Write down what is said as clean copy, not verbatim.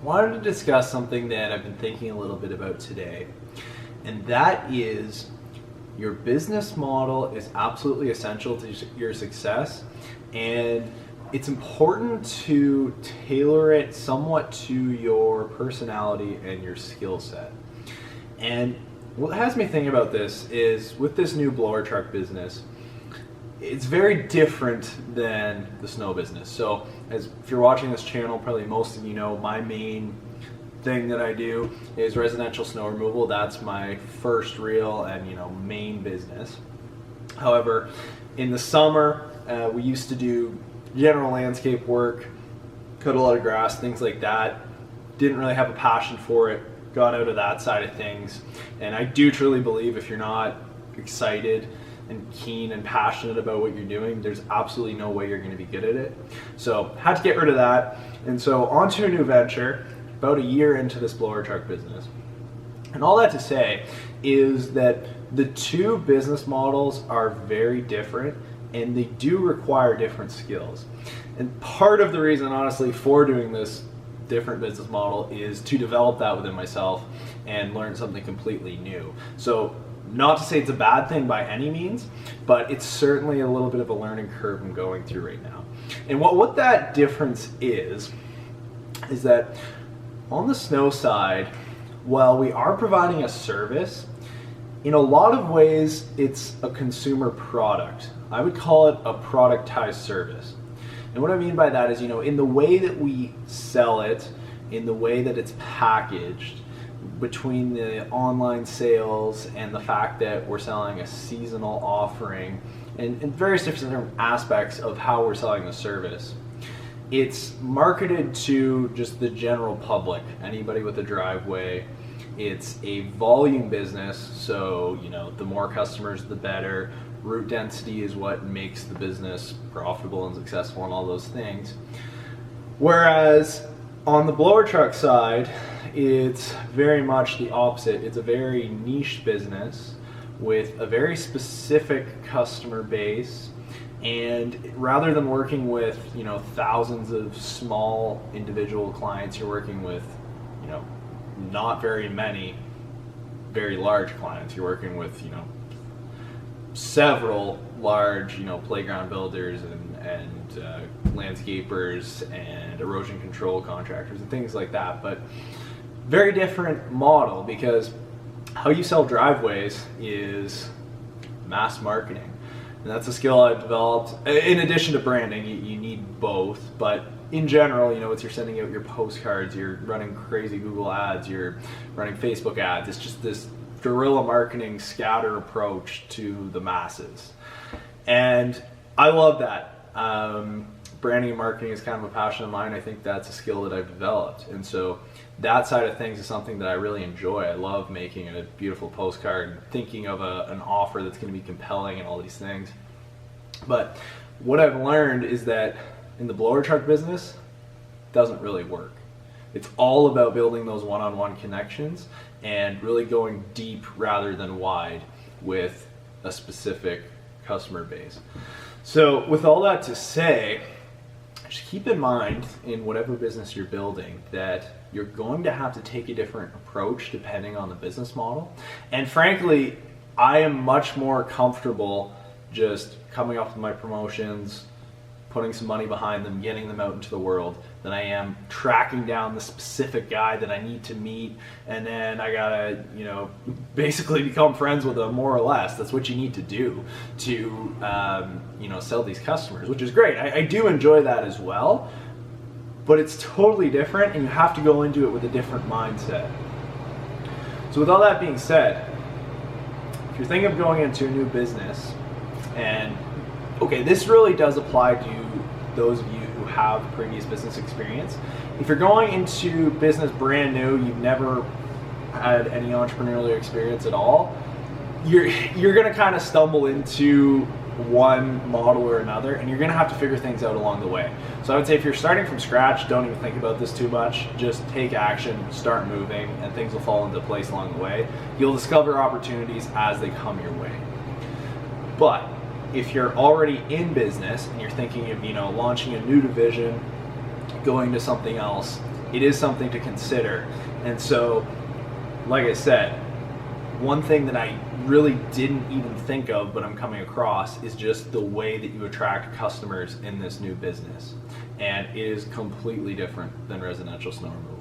wanted to discuss something that I've been thinking a little bit about today, and that is your business model is absolutely essential to your success, and it's important to tailor it somewhat to your personality and your skill set. And what has me thinking about this is with this new blower truck business, it's very different than the snow business. So if you're watching this channel, probably most of you know my main thing that I do is residential snow removal. That's my first real and main business. However, in the summer, we used to do general landscape work, cut a lot of grass, things like that. Didn't really have a passion for it, got out of that side of things. And I do truly believe if you're not excited and keen and passionate about what you're doing, there's absolutely no way you're going to be good at it. So had to get rid of that, and so on to a new venture about a year into this blower truck business. And all that to say is that the two business models are very different, and they do require different skills. And part of the reason, honestly, for doing this different business model is to develop that within myself and learn something completely new. So not to say it's a bad thing by any means, but it's certainly a little bit of a learning curve I'm going through right now. And what that difference is that on the snow side, while we are providing a service, in a lot of ways it's a consumer product. I would call it a productized service. And what I mean by that is, in the way that we sell it, in the way that it's packaged, between the online sales and the fact that we're selling a seasonal offering and various different aspects of how we're selling the service, it's marketed to just the general public, anybody with a driveway. It's a volume business, so the more customers the better. Route density is what makes the business profitable and successful and all those things. Whereas on the blower truck side, it's very much the opposite. It's a very niche business with a very specific customer base, and rather than working with thousands of small individual clients, you're working with not very many very large clients. You're working with several large playground builders and landscapers and erosion control contractors and things like that. But very different model, because how you sell driveways is mass marketing, and that's a skill I've developed. In addition to branding, you need both, but in general, it's you're sending out your postcards, you're running crazy Google ads, you're running Facebook ads. It's just this guerrilla marketing scatter approach to the masses, and I love that. Branding and marketing is kind of a passion of mine. I think that's a skill that I've developed, and so that side of things is something that I really enjoy. I love making a beautiful postcard and thinking of an offer that's going to be compelling and all these things. But what I've learned is that in the blower truck business, it doesn't really work. It's all about building those one-on-one connections and really going deep rather than wide with a specific customer base. So with all that to say, just keep in mind in whatever business you're building that you're going to have to take a different approach depending on the business model. And frankly, I am much more comfortable just coming up with my promotions, putting some money behind them, getting them out into the world, than I am tracking down the specific guy that I need to meet, and then I gotta, basically become friends with them, more or less. That's what you need to do to, sell these customers, which is great. I do enjoy that as well, but it's totally different, and you have to go into it with a different mindset. So with all that being said, if you're thinking of going into a new business, and okay, this really does apply to those of you who have previous business experience. If you're going into business brand new, you've never had any entrepreneurial experience at all, you're going to kind of stumble into one model or another, and you're going to have to figure things out along the way. So I would say if you're starting from scratch, don't even think about this too much. Just take action, start moving, and things will fall into place along the way. You'll discover opportunities as they come your way. But if you're already in business and you're thinking of launching a new division, going to something else, it is something to consider. And so, like I said, one thing that I really didn't even think of, but I'm coming across, is just the way that you attract customers in this new business. And it is completely different than residential snow removal.